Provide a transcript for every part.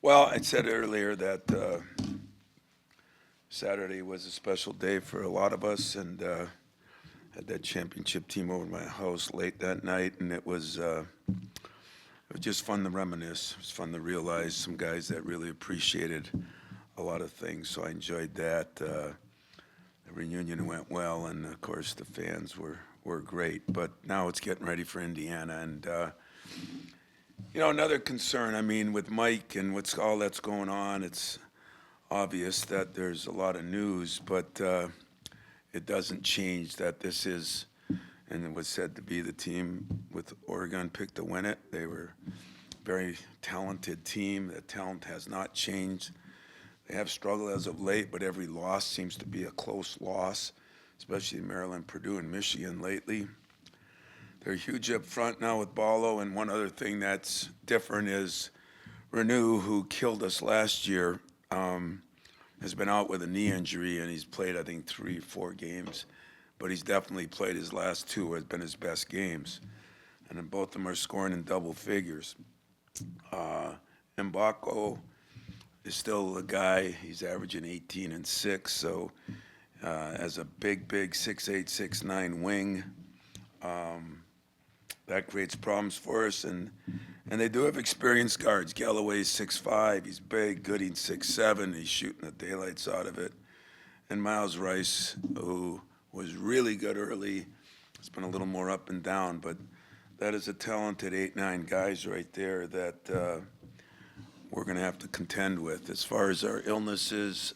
Well, I said earlier that Saturday was a special day for a lot of us, and had that championship team over at my house late that night, and it was just fun to reminisce. It was fun to realize some guys that really appreciated a lot of things, so I enjoyed that. The reunion went well, and of course the fans were great. But now it's getting ready for Indiana, and another concern. I mean, with Mike and what's all that's going on, it's obvious that there's a lot of news, but it doesn't change that this is, and it was said to be the team with Oregon picked to win it. They were a very talented team. The talent has not changed. They have struggled as of late, but every loss seems to be a close loss, especially Maryland, Purdue, and Michigan lately. They're huge up front now with Ballo, and one other thing that's different is Renew, who killed us last year, has been out with a knee injury, and he's played, I think, 3, 4 games. But he's definitely played his last 2, has been his best games. And then both of them are scoring in double figures. Mbako is still a guy, he's averaging 18 and 6, so as a big 6'8", 6'9" wing, that creates problems for us. And they do have experienced guards. Galloway's 6'5", he's big. Gooding's 6'7", he's shooting the daylights out of it. And Miles Rice, who was really good early, it's been a little more up and down, but that is a talented 8-9 guys right there that we're going to have to contend with. As far as our illnesses,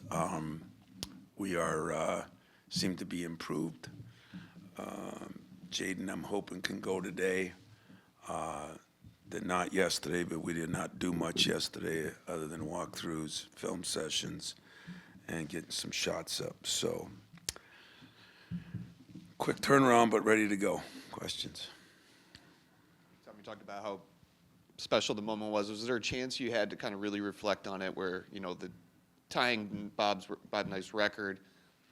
we seem to be improved. Jaden, I'm hoping, can go today. Did not yesterday, but we did not do much yesterday other than walkthroughs, film sessions, and getting some shots up. So, quick turnaround, but ready to go. Questions? Tom, you talked about how special the moment was. Was there a chance you had to kind of really reflect on it where, the tying Bob Knight's record,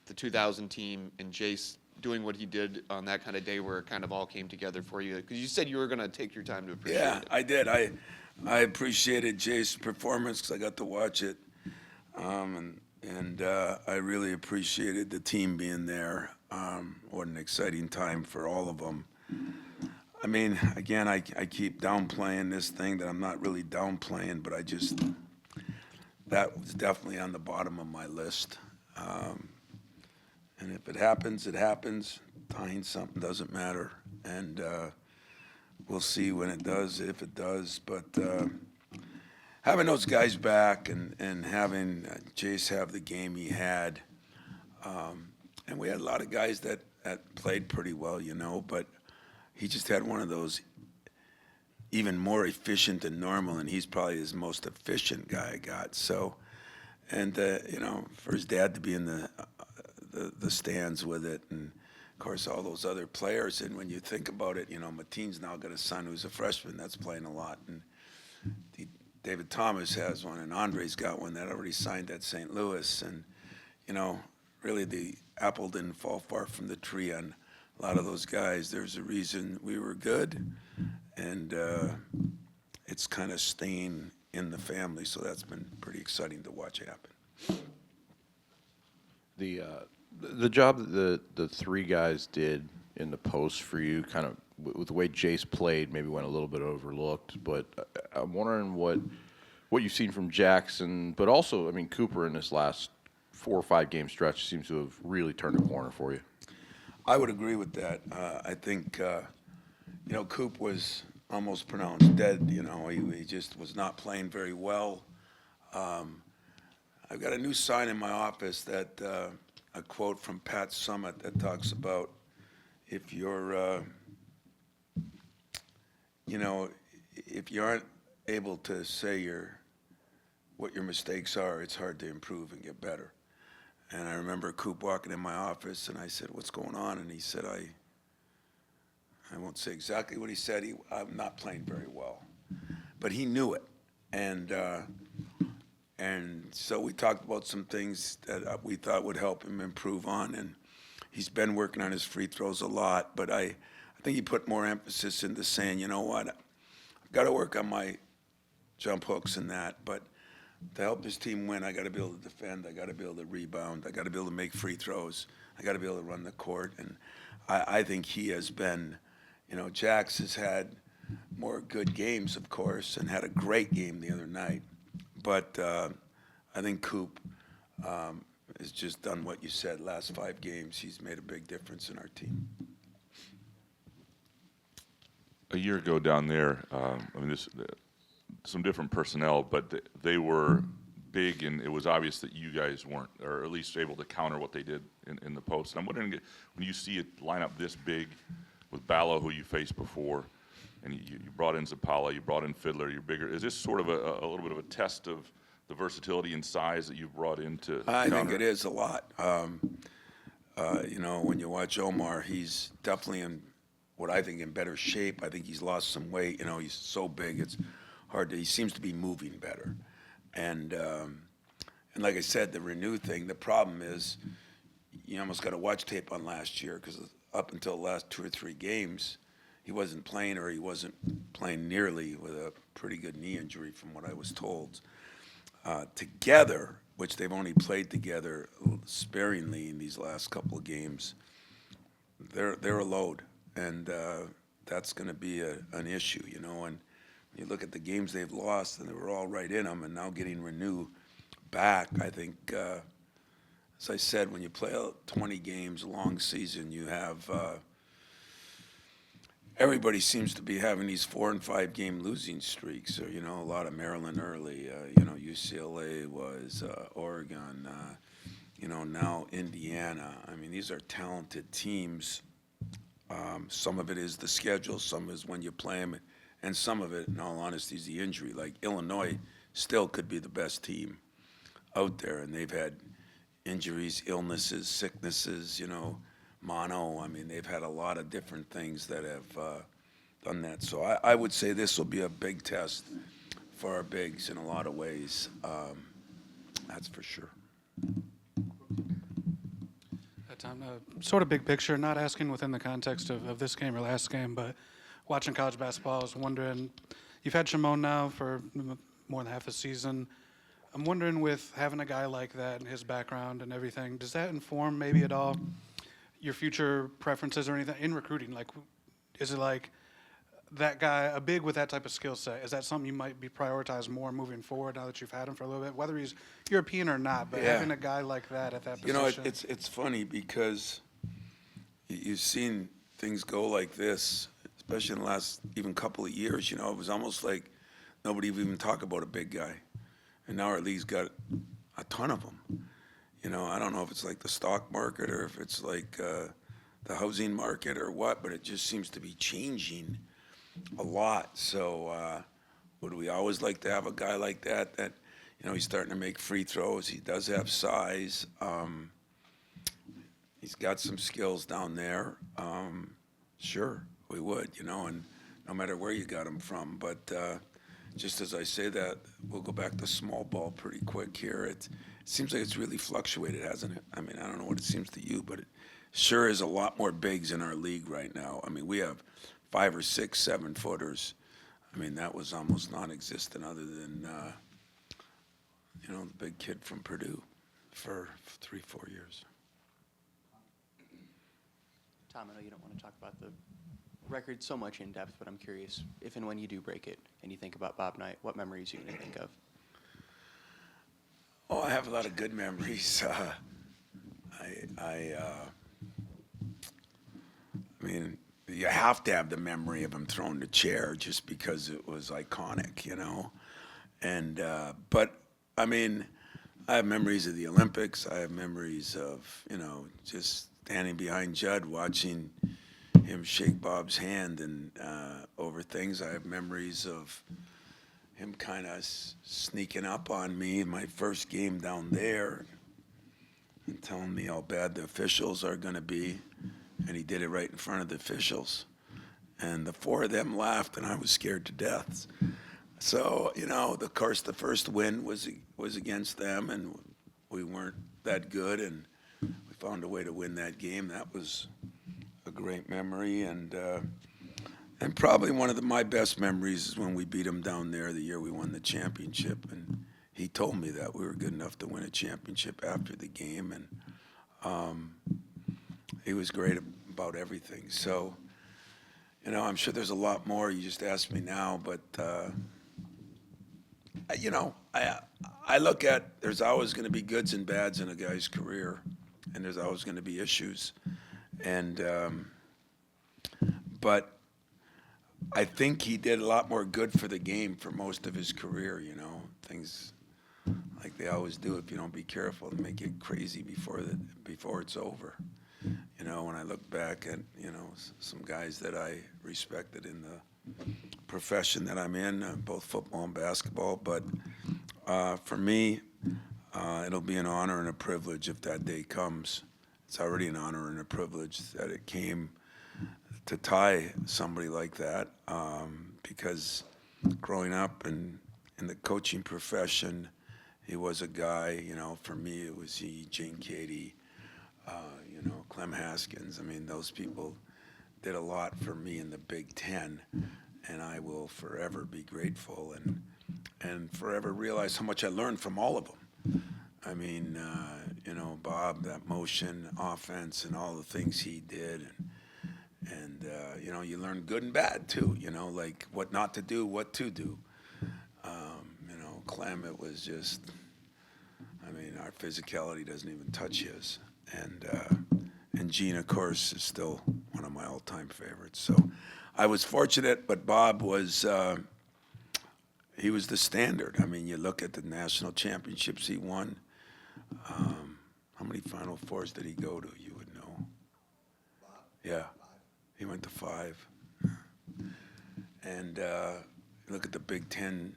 the 2000 team, and Jace doing what he did on that kind of day where it kind of all came together for you? Because you said you were going to take your time to appreciate it. Yeah, I did. I appreciated Jace's performance because I got to watch it. And I really appreciated the team being there. What an exciting time for all of them. I mean, again, I keep downplaying this thing that I'm not really downplaying, but that was definitely on the bottom of my list. And if it happens, it happens. Tying something doesn't matter. And we'll see when it does, if it does. But having those guys back and having Jace have the game he had, and we had a lot of guys that played pretty well, but he just had one of those even more efficient than normal, and he's probably his most efficient guy I got. So, and for his dad to be in the stands with it, and of course all those other players. And when you think about it, Mateen's now got a son who's a freshman that's playing a lot, and David Thomas has one, and Andre's got one that already signed at St. Louis. And really the apple didn't fall far from the tree on a lot of those guys. There's a reason we were good, and it's kind of staying in the family. So that's been pretty exciting to watch happen. The job that the 3 guys did in the post for you, kind of with the way Jace played, maybe went a little bit overlooked. But I'm wondering what you've seen from Jackson, but also, I mean, Cooper in this last 4 or 5 game stretch seems to have really turned a corner for you. I would agree with that. I think, Coop was almost pronounced dead. He just was not playing very well. I've got a new sign in my office that a quote from Pat Summitt that talks about if you're, if you aren't able to say what your mistakes are, it's hard to improve and get better. And I remember Coop walking in my office, and I said, "What's going on?" And he said, I won't say exactly what he said. I'm not playing very well. But he knew it. And so we talked about some things that we thought would help him improve on. And he's been working on his free throws a lot. But I think he put more emphasis into saying, you know what, I've got to work on my jump hooks and that. But to help his team win, I got to be able to defend. I got to be able to rebound. I got to be able to make free throws. I got to be able to run the court. And I think he has been, Jax has had more good games, of course, and had a great game the other night. But I think Coop has just done what you said. Last 5 games, he's made a big difference in our team. A year ago down there, some different personnel, but they were big, and it was obvious that you guys weren't, or at least able to counter what they did in the post. And I'm wondering, when you see it line up this big with Ballo, who you faced before, and you brought in Zapala, you brought in Fiddler, you're bigger. Is this sort of a little bit of a test of the versatility and size that you've brought into I think counter? it is a lot. When you watch Omar, he's definitely in better shape. I think he's lost some weight. He's so big, it's hard he seems to be moving better. And like I said, the Renew thing, the problem is you almost got to watch tape on last year, because up until the last 2 or 3 games, he wasn't playing, or he wasn't playing nearly, with a pretty good knee injury from what I was told. Together, which they've only played together sparingly in these last couple of games, they're a load, and that's going to be an issue, And you look at the games they've lost, and they were all right in them, and now getting Renew back, I think, as I said, when you play 20 games, a long season, you have everybody seems to be having these 4 and 5 game losing streaks. Or, a lot of Maryland early, UCLA was, Oregon, now Indiana. I mean, these are talented teams. Some of it is the schedule, some is when you play them, and some of it, in all honesty, is the injury. Like Illinois still could be the best team out there, and they've had injuries, illnesses, sicknesses, mono. I mean, they've had a lot of different things that have done that. So I would say this will be a big test for our bigs in a lot of ways. That's for sure. Tom, sort of big picture, not asking within the context of this game or last game, but watching college basketball, I was wondering, you've had Shimon now for more than half a season. I'm wondering, with having a guy like that and his background and everything, does that inform maybe at all your future preferences or anything in recruiting? Like, is it like that guy, a big with that type of skill set, is that something you might be prioritized more moving forward now that you've had him for a little bit, whether he's European or not, but Yeah. having a guy like that at that position? It's funny because you've seen things go like this, especially in the last even couple of years. It was almost like nobody would even talk about a big guy. And now our league's got a ton of them. I don't know if it's like the stock market or if it's like the housing market or what, but it just seems to be changing a lot. So would we always like to have a guy like that, he's starting to make free throws. He does have size. He's got some skills down there. Sure, we would, and no matter where you got him from. But just as I say that, we'll go back to small ball pretty quick here. It seems like it's really fluctuated, hasn't it? I mean, I don't know what it seems to you, but it sure is a lot more bigs in our league right now. I mean, we have 5 or 6 7-footers. I mean, that was almost non-existent other than, the big kid from Purdue for 3-4 years. Tom, I know you don't want to talk about the record so much in depth, but I'm curious, if and when you do break it and you think about Bob Knight, what memories are you going to think of? Oh, I have a lot of good memories. I mean, you have to have the memory of him throwing the chair just because it was iconic, And but I mean, I have memories of the Olympics. I have memories of just standing behind Judd watching him shake Bob's hand and over things. I have memories of him kind of sneaking up on me in my first game down there and telling me how bad the officials are going to be. And he did it right in front of the officials. And the 4 of them laughed, and I was scared to death. So, of course, the first win was against them, and we weren't that good, and we found a way to win that game. That was a great memory, and probably one of my best memories is when we beat them down there the year we won the championship, and he told me that we were good enough to win a championship after the game, and he was great about everything. So, you know, I'm sure there's a lot more. You just asked me now, but you know, I look at there's always going to be goods and bads in a guy's career, and there's always going to be issues, and but I think he did a lot more good for the game for most of his career. You know, things like they always do if you don't be careful, they make it crazy before it's over. You know, when I look back at, you know, some guys that I respected in the profession that I'm in, both football and basketball, but for me, it'll be an honor and a privilege if that day comes. It's already an honor and a privilege that it came to tie somebody like that, because growing up in the coaching profession, he was a guy, you know, for me it was he, Gene Cady, you know, Clem Haskins. I mean, those people did a lot for me in the Big Ten, and I will forever be grateful and forever realize how much I learned from all of them. I mean, you know, Bob, that motion, offense, and all the things he did, and you know, you learn good and bad too. You know, like what not to do, what to do. You know, Clem, it was just, I mean, our physicality doesn't even touch his, and Gene, of course, is still one of my all-time favorites. So, I was fortunate, but Bob was. He was the standard. I mean, you look at the national championships he won. How many Final Fours did he go to? You would know. Yeah, he went to 5. And look at the Big Ten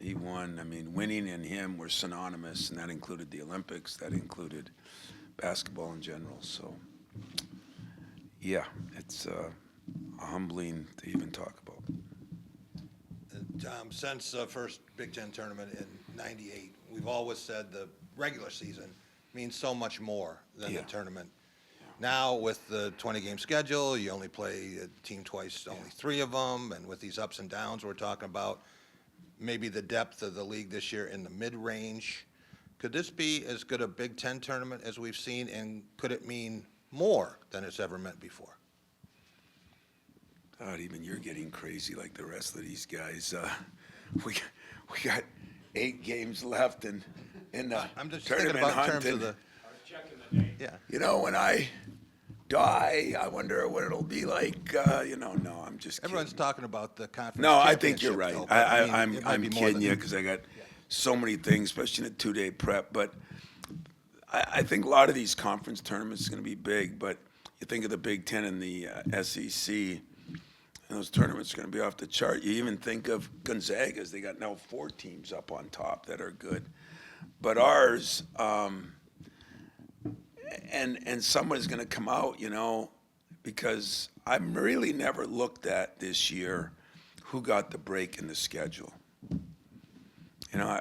he won. I mean, winning and him were synonymous, and that included the Olympics. That included basketball in general. So, yeah, it's humbling to even talk about. Tom, since the first Big Ten tournament in '98, we've always said the regular season means so much more than Yeah. the tournament. Now, with the 20-game schedule, you only play a team twice, only 3 of them, and with these ups and downs, we're talking about maybe the depth of the league this year in the mid-range. Could this be as good a Big Ten tournament as we've seen, and could it mean more than it's ever meant before? God, even you're getting crazy like the rest of these guys. We got 8 games left in the I'm just thinking tournament about in hunt. terms of And, the, yeah. you know, when I die, I wonder what it'll be like. You know, no, I'm just kidding. Everyone's talking about the conference. No, I think you're championship, right. though, but I mean, it might I'm be more kidding than you that. because I got so many things, especially in a 2-day prep. But I think a lot of these conference tournaments is going to be big. But you think of the Big Ten and the SEC, and those tournaments are going to be off the chart. You even think of Gonzaga's. They got now 4 teams up on top that are good. But ours, and someone's going to come out, you know, because I've really never looked at this year who got the break in the schedule. You know,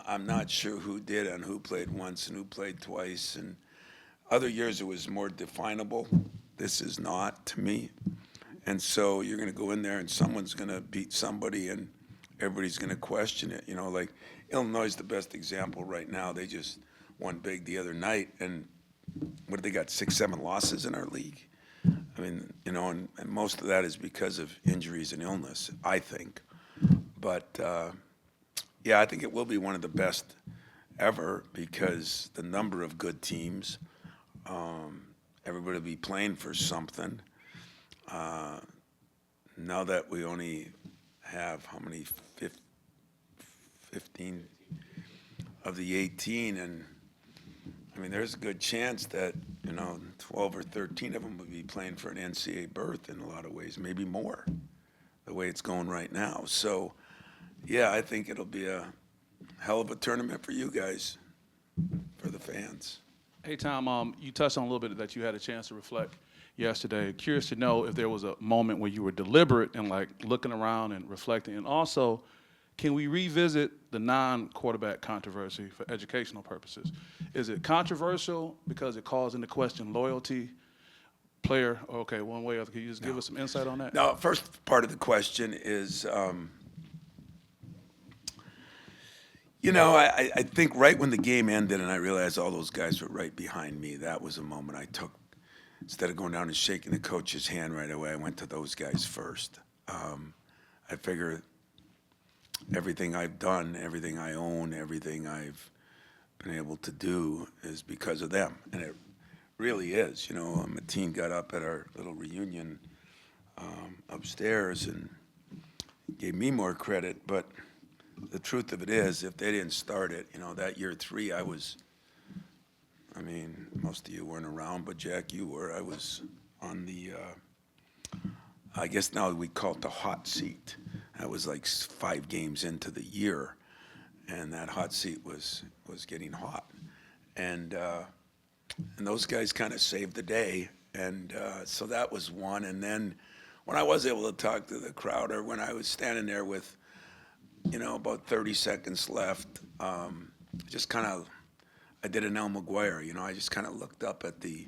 I'm not sure who did and who played once and who played twice. And other years it was more definable. This is not to me. And so you're going to go in there and someone's going to beat somebody and everybody's going to question it. You know, like Illinois is the best example right now. They just won big the other night. And what, they got 6, 7 losses in our league? I mean, you know, and most of that is because of injuries and illness, I think. But, yeah, I think it will be one of the best ever because the number of good teams, everybody will be playing for something. Now that we only have how many, 15 of the 18, and I mean, there's a good chance that, you know, 12 or 13 of them will be playing for an NCAA berth in a lot of ways, maybe more, the way it's going right now. So, yeah, I think it'll be a hell of a tournament for you guys, for the fans. Hey, Tom, you touched on a little bit that you had a chance to reflect yesterday. Curious to know if there was a moment where you were deliberate and like looking around and reflecting. And also, can we revisit the non-quarterback controversy for educational purposes? Is it controversial because it calls into question loyalty, player? Okay, one way or other. Can you just give us some insight on that? Now, first part of the question is, You know, I think right when the game ended and I realized all those guys were right behind me, that was a moment I took. Instead of going down and shaking the coach's hand right away, I went to those guys first. I figure everything I've done, everything I own, everything I've been able to do is because of them. And it really is. You know, Mateen got up at our little reunion upstairs and gave me more credit, but the truth of it is, if they didn't start it, you know, that year 3, I mean, most of you weren't around, but Jack, you were. I was on the, I guess now we call it the hot seat. That was like 5 games into the year, and that hot seat was getting hot. And those guys kind of saved the day, and so that was one. And then when I was able to talk to the crowd, or when I was standing there with, you know, about 30 seconds left, just kind of, I did an El McGuire, you know, I just kind of looked up at the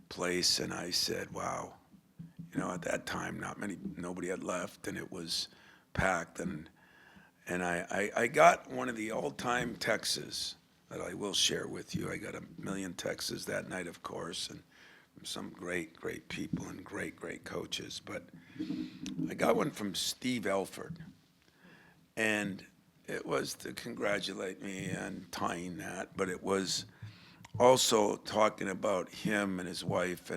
place and I said, wow, you know, at that time, nobody had left and it was packed. And I got one of the all-time texts that I will share with you. I got 1 million texts that night, of course, and from some great, great people and great, great coaches. But I got one from Steve Elford. And it was to congratulate me on tying that, but it was also talking about him and his wife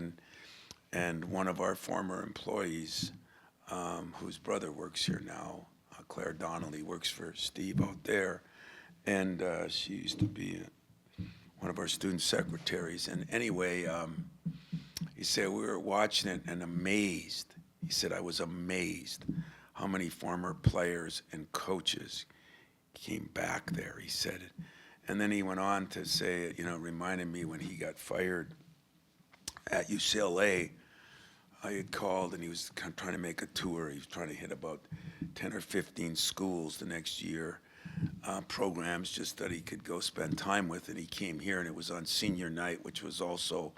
and one of our former employees, whose brother works here now, Claire Donnelly, works for Steve out there, and she used to be one of our student secretaries. And anyway, he said we were watching it and amazed. He said, I was amazed how many former players and coaches came back there, he said. And then he went on to say, you know, reminded me when he got fired at UCLA, I had called and he was trying to make a tour. He was trying to hit about 10 or 15 schools the next year, programs just that he could go spend time with. And he came here and it was on senior night, which was also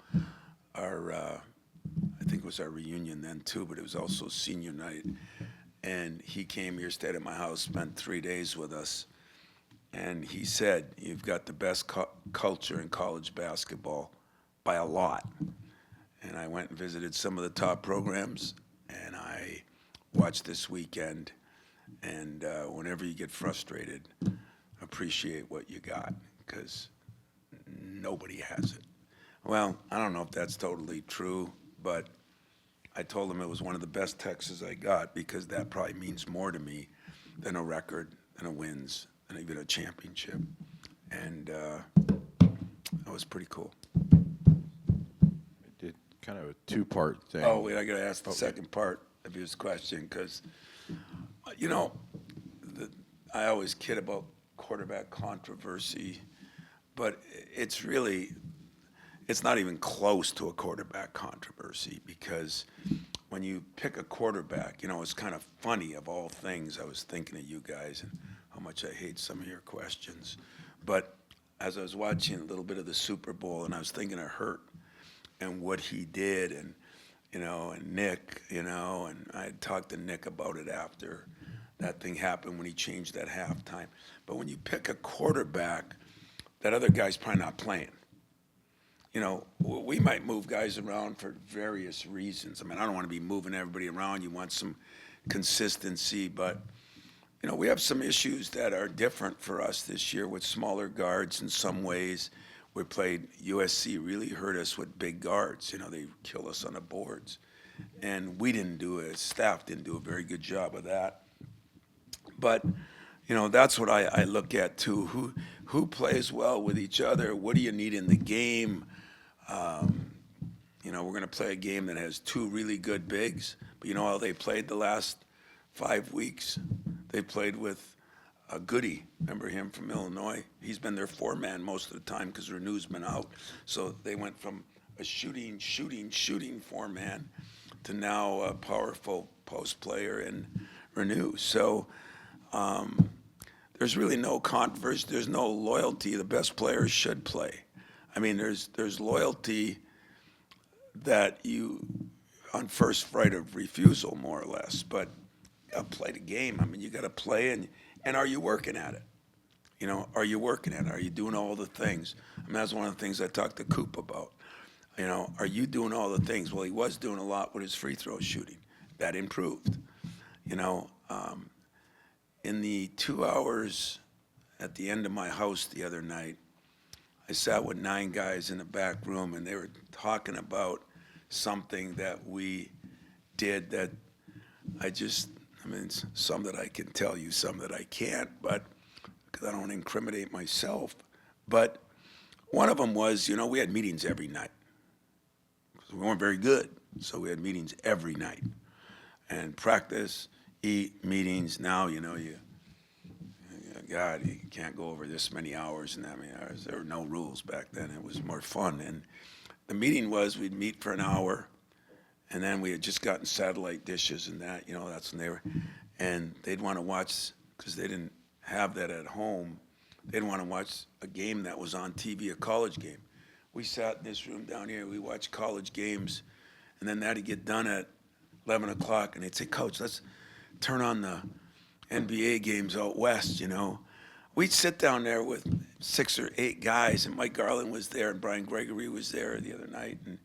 our, I think it was our reunion then too, but it was also senior night. And he came here, stayed at my house, spent 3 days with us. And he said, you've got the best culture in college basketball by a lot. And I went and visited some of the top programs, and I watched this weekend. And whenever you get frustrated, appreciate what you got, because nobody has it. Well, I don't know if that's totally true, but I told him it was one of the best texts I got, because that probably means more to me than a record, than a wins, than even a championship. And that was pretty cool. It did kind of a 2-part thing. Oh, wait, I got to ask the second part of his question, because, you know, I always kid about quarterback controversy, but it's really, it's not even close to a quarterback controversy, because when you pick a quarterback, you know, it's kind of funny. Of all things, I was thinking of you guys and how much I hate some of your questions. But as I was watching a little bit of the Super Bowl, and I was thinking of Hurt and what he did, and, you know, and Nick, you know, and I had talked to Nick about it after that thing happened when he changed that halftime. But when you pick a quarterback, that other guy's probably not playing. You know, we might move guys around for various reasons. I mean, I don't want to be moving everybody around. You want some consistency, but, you know, we have some issues that are different for us this year with smaller guards in some ways. We played, USC really hurt us with big guards. You know, they kill us on the boards. And we didn't do it, staff didn't do a very good job of that. But, you know, that's what I look at too. Who plays well with each other? What do you need in the game? You know, we're going to play a game that has 2 really good bigs, but you know how they played the last 5 weeks? They played with Goody. Remember him from Illinois? He's been their 4-man most of the time because Renew's been out. So they went from a shooting 4-man to now a powerful post player in Renew. So there's really no controversy. There's no loyalty. The best players should play. I mean, there's loyalty that you, on first right of refusal, more or less. But play the game. I mean, you got to play, and are you working at it? You know, are you working at it? Are you doing all the things? I mean, that's one of the things I talked to Coop about. You know, are you doing all the things? Well, he was doing a lot with his free throw shooting. That improved. You know, in the 2 hours at the end of my house the other night, I sat with 9 guys in the back room, and they were talking about something that we did that I mean, some that I can tell you, some that I can't, but because I don't want to incriminate myself. But one of them was, you know, we had meetings every night. We weren't very good, so we had meetings every night. And practice, eat, meetings. Now, you know, God, you can't go over this many hours and that many hours. There were no rules back then. It was more fun. And the meeting was we'd meet for an hour, and then we had just gotten satellite dishes and that, you know, that's when they were, and they'd want to watch, because they didn't have that at home, they'd want to watch a game that was on TV, a college game. We sat in this room down here, we watched college games, and then that'd get done at 11 o'clock, and they'd say, Coach, let's turn on the NBA games out west, you know. We'd sit down there with 6 or 8 guys, and Mike Garland was there, and Brian Gregory was there the other night, and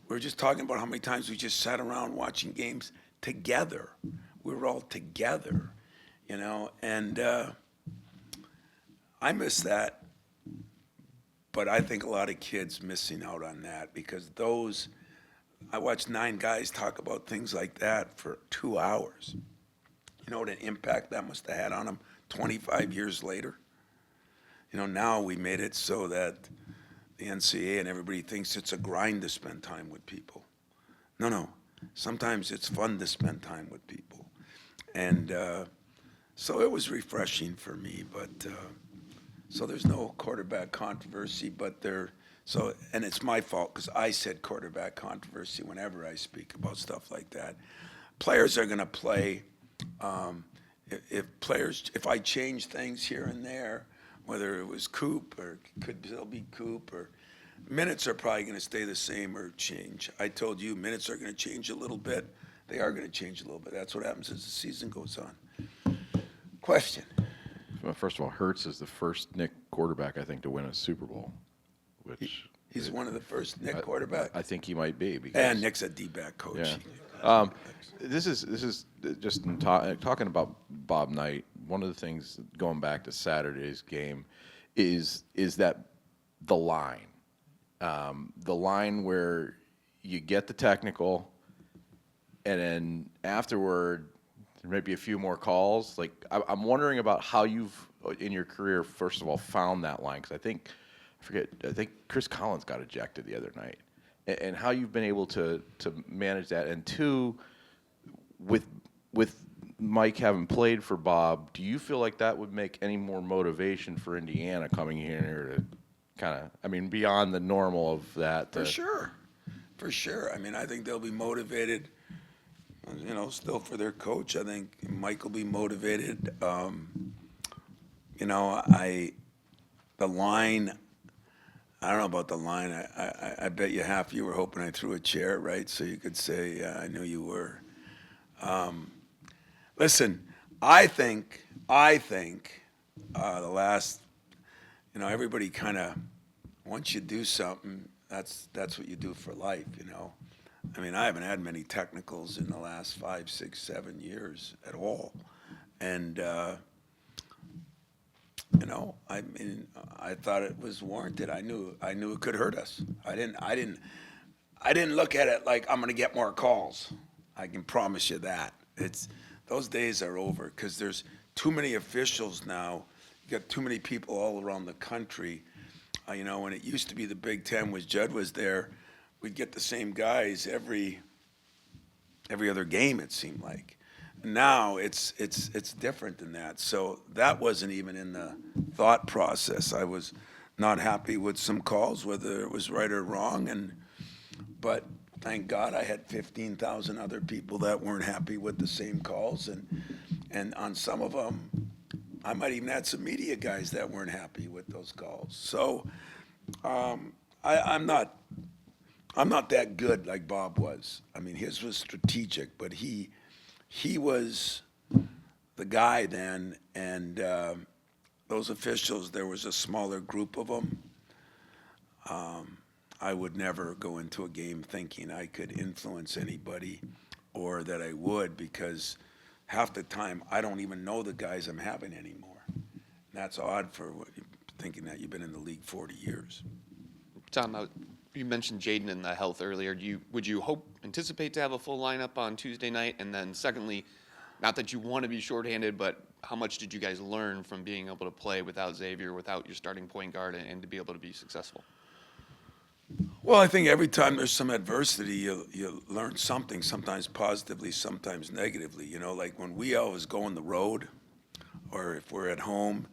we were just talking about how many times we just sat around watching games together. We were all together, you know, and I miss that, but I think a lot of kids missing out on that, because I watched 9 guys talk about things like that for 2 hours. You know what an impact that must have had on them 25 years later? You know, now we made it so that the NCAA and everybody thinks it's a grind to spend time with people. No. Sometimes it's fun to spend time with people. And so it was refreshing for me, but so there's no quarterback controversy, and it's my fault because I said quarterback controversy whenever I speak about stuff like that. Players are going to play. If I change things here and there, whether it was Coop or could still be Coop, or minutes are probably going to stay the same or change. I told you minutes are going to change a little bit. They are going to change a little bit. That's what happens as the season goes on. Question. Well, first of all, Hurts is the first Nick quarterback, I think, to win a Super Bowl. He's one of the first Nick quarterbacks. I think he might be. Because, And Nick's a D-back coach. Yeah. This is just talking about Bob Knight. One of the things going back to Saturday's game is that the line where you get the technical, and then afterward there might be a few more calls. Like I'm wondering about how you've in your career, first of all, found that line, because I think Chris Collins got ejected the other night, and how you've been able to manage that. And two, with Mike having played for Bob, do you feel like that would make any more motivation for Indiana coming here to kind of, I mean, beyond the normal of that? For sure. I mean, I think they'll be motivated, you know, still for their coach. I think Mike will be motivated. You know, the line, I don't know about the line. I bet you half you were hoping I threw a chair, right? So you could say, I knew you were. Listen, I think the last, you know, everybody kind of, once you do something, that's what you do for life, you know. I mean, I haven't had many technicals in the last 5, 6, 7 years at all, and you know, I mean, I thought it was warranted. I knew it could hurt us. I didn't look at it like I'm going to get more calls. I can promise you that. Those days are over, because there's too many officials now. You got too many people all around the country. You know, when it used to be the Big Ten, was Judd was there, we'd get the same guys every other game, it seemed like. Now it's different than that. So that wasn't even in the thought process. I was not happy with some calls, whether it was right or wrong, but thank God I had 15,000 other people that weren't happy with the same calls, and on some of them, I might even had some media guys that weren't happy with those calls. So I'm not that good like Bob was. I mean, his was strategic, but he was the guy then, and those officials, there was a smaller group of them. I would never go into a game thinking I could influence anybody or that I would, because half the time I don't even know the guys I'm having anymore. That's odd for thinking that you've been in the league 40 years. Tom, you mentioned Jaden and the health earlier. Would you anticipate to have a full lineup on Tuesday night? And then secondly, not that you want to be shorthanded, but how much did you guys learn from being able to play without Xavier, without your starting point guard, and to be able to be successful? Well, I think every time there's some adversity, you learn something, sometimes positively, sometimes negatively. You know, like when we always go on the road, or if we're at home,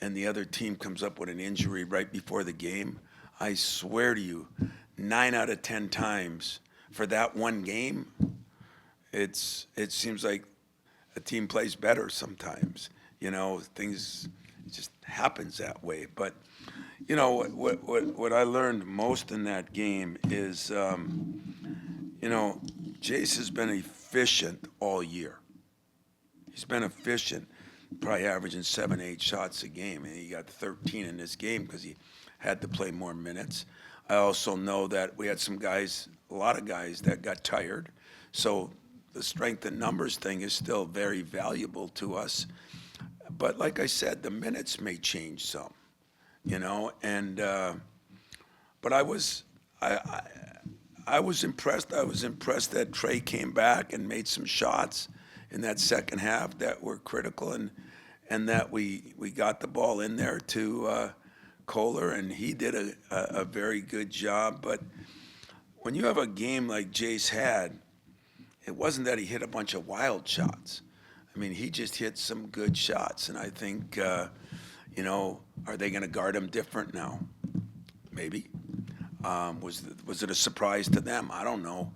and the other team comes up with an injury right before the game, I swear to you, 9 out of 10 times for that one game, it seems like a team plays better sometimes. You know, things, it just happens that way. But you know, what I learned most in that game is, you know, Jace has been efficient all year. He's been efficient, probably averaging 7, 8 shots a game, and he got 13 in this game because he had to play more minutes. I also know that we had some guys, a lot of guys that got tired, so the strength in numbers thing is still very valuable to us. But like I said, the minutes may change some. You know, and but I was impressed. I was impressed that Trey came back and made some shots in that second half that were critical, and that we got the ball in there to Kohler, and he did a very good job. But when you have a game like Jace had, it wasn't that he hit a bunch of wild shots. I mean, he just hit some good shots, and I think. You know, are they going to guard him different now? Maybe. Was it a surprise to them? I don't know.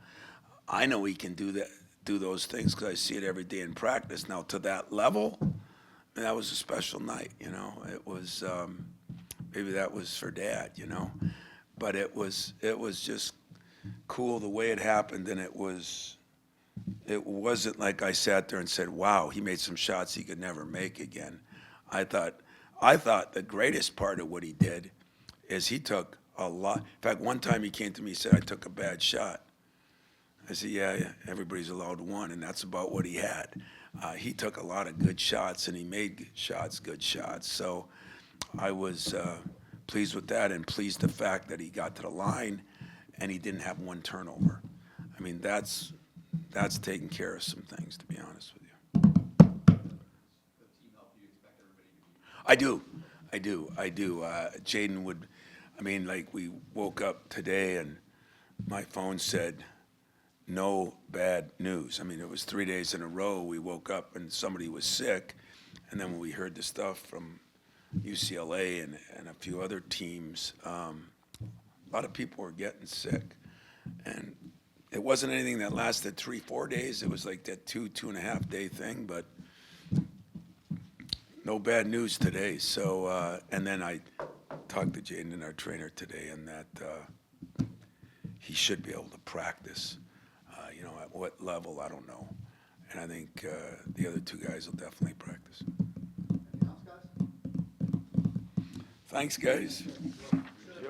I know he can do those things because I see it every day in practice. Now to that level, that was a special night. You know, it was maybe that was for Dad. You know, but it was just cool the way it happened, and it wasn't like I sat there and said, "Wow, he made some shots he could never make again." I thought the greatest part of what he did is he took a lot. In fact, one time he came to me and said, I took a bad shot. I said, yeah, everybody's allowed one, and that's about what he had. He took a lot of good shots, and he made good shots. So I was pleased with that, and pleased the fact that he got to the line and he didn't have one turnover. I mean, that's taking care of some things, to be honest with you. I do. Jaden would, I mean, like we woke up today and my phone said, no bad news. I mean, it was 3 days in a row. We woke up and somebody was sick. And then when we heard the stuff from UCLA and a few other teams, a lot of people were getting sick. And it wasn't anything that lasted 3-4 days. It was like that 2.5 day thing, but no bad news today. So, and then I talked to Jaden and our trainer today, and that he should be able to practice. You know, at what level, I don't know. And I think the other 2 guys will definitely practice. Thanks, guys.